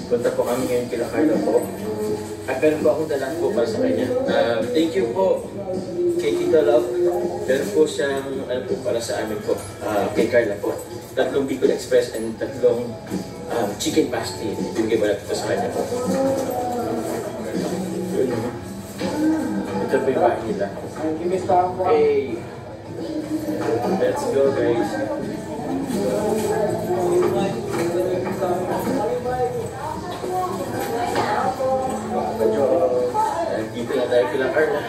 Punta po kami ngayon kila Carla po. At meron po akong dalang po para sa kanya. Thank you po kay Tita Love. Meron po siyang ano po para sa amin po. Kay Carla po. 3 Bicol Express and 3 chicken pasty. Ibigay ba natin ito sa kanya po. Ito po yung bahay nila. Hey! Let's go guys! Dito na tayo kila Carla.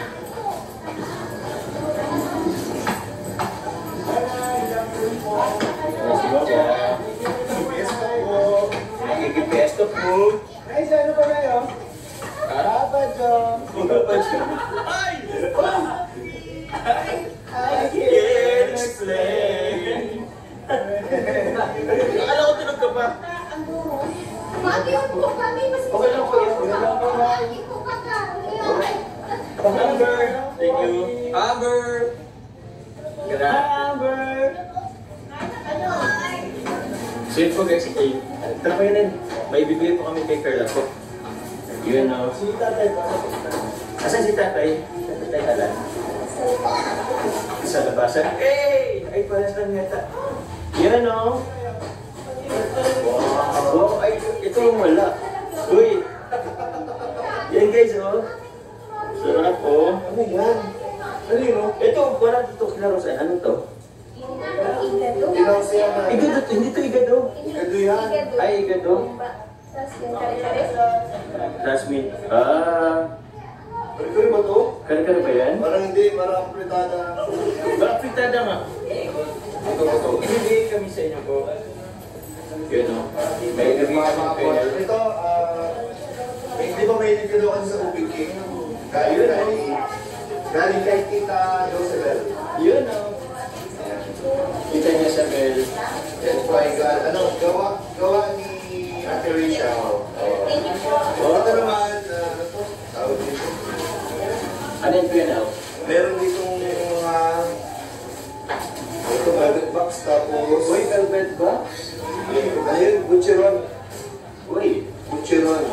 GPS to po. Ay, saan ba kayo? Papa John. Papa John. Ay! I can't explain. Akala ko tulog ka pa. Mag-iwan po kami. Okay lang po yan. Mag-iwan po kami. Amber. Thank you. Amber. Amber. So yun po guys, tara kayo din. May bibigay po kami kay Carla po. Yun o. Si tatay ba? Asan si tatay? Tatay Alan. Sa labasan. Hey! Ay, palas lang yata. Yan o. Wow, ay, ito yung wala. Uy! Yan guys o. Sarap o. Ano yan? Ano yun? Ito, wala dito kila Rosan. Ano to? Ikaw siya na. Igado to, hindi to igado. Igado yan. Ay, igado. Tapos yung kare-kare. Classmate. Kari-kari ba to? Kare-kare ba yan? Parang hindi, parang apritada. Bakit pitada nga? Ito ba to? Ibigay kami sa inyo po. Yun o. May ibigay kami kayo. Ito, hindi ba may nagkado kasi sa ubig cake? Galing kay Tita Josebel. Yun o. Kita niya sa bell. That's why God, gawa ni Ate Rachel. Thank you po. Ito naman, ano to? Tawag dito. Ano yun po yan o? Meron ditong mga ito, velvet box, tapos Uy, velvet box. ayun, butcheron. Uy, Butcheron.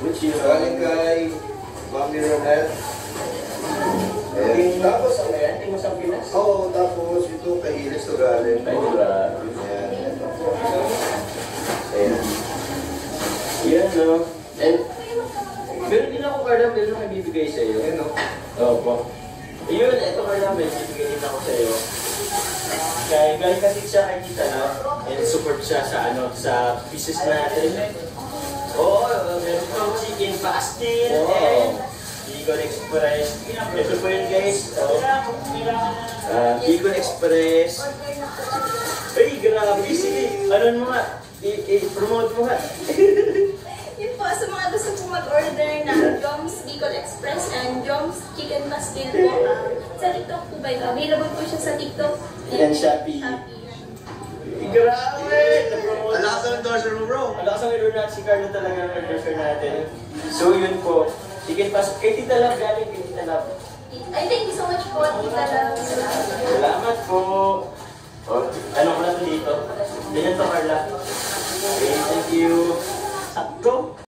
which yun? Galing kay Mami Ronette. Ayun, tapos, Ano yan? Tingos ang Pinas? oo, tapos ito kay Iris to galing. Ay, diba? Ayan. Ayan. Yan o. And, meron din ako, Carla, meron akong ibibigay sa iyo. Ayun, no? Opo. Ayun, ito Carla, may ibibigay din ako sa iyo. Kaya galing kasi siya kay Tita, no? And support siya sa ano, sa pieces natin. Oo, meron itong chicken pastil and Bicol Express. Ito po yun guys. Bicol Express. Ay, grabe. Sige, ano mo nga? I-promote mo nga. Yun po, sa mga gusto po mag-order ng Joms Bicol Express and Joms Chicken Pastil po. Sa TikTok po ba yun? Available po siya sa TikTok And Shopee. Grabe! Na-promote. Ang lakas ng endorser mo, bro. Ang lakas ng order natin si Carlo talaga ang order natin. So yun po. Chicken pastil. Kay Tita Love galing, kay Tita Love. Ay, thank you so much po, Tita Love. Salamat po. Oh, ano ko na to dito? Ganyan to, Carla. Okay, thank you. Sakto.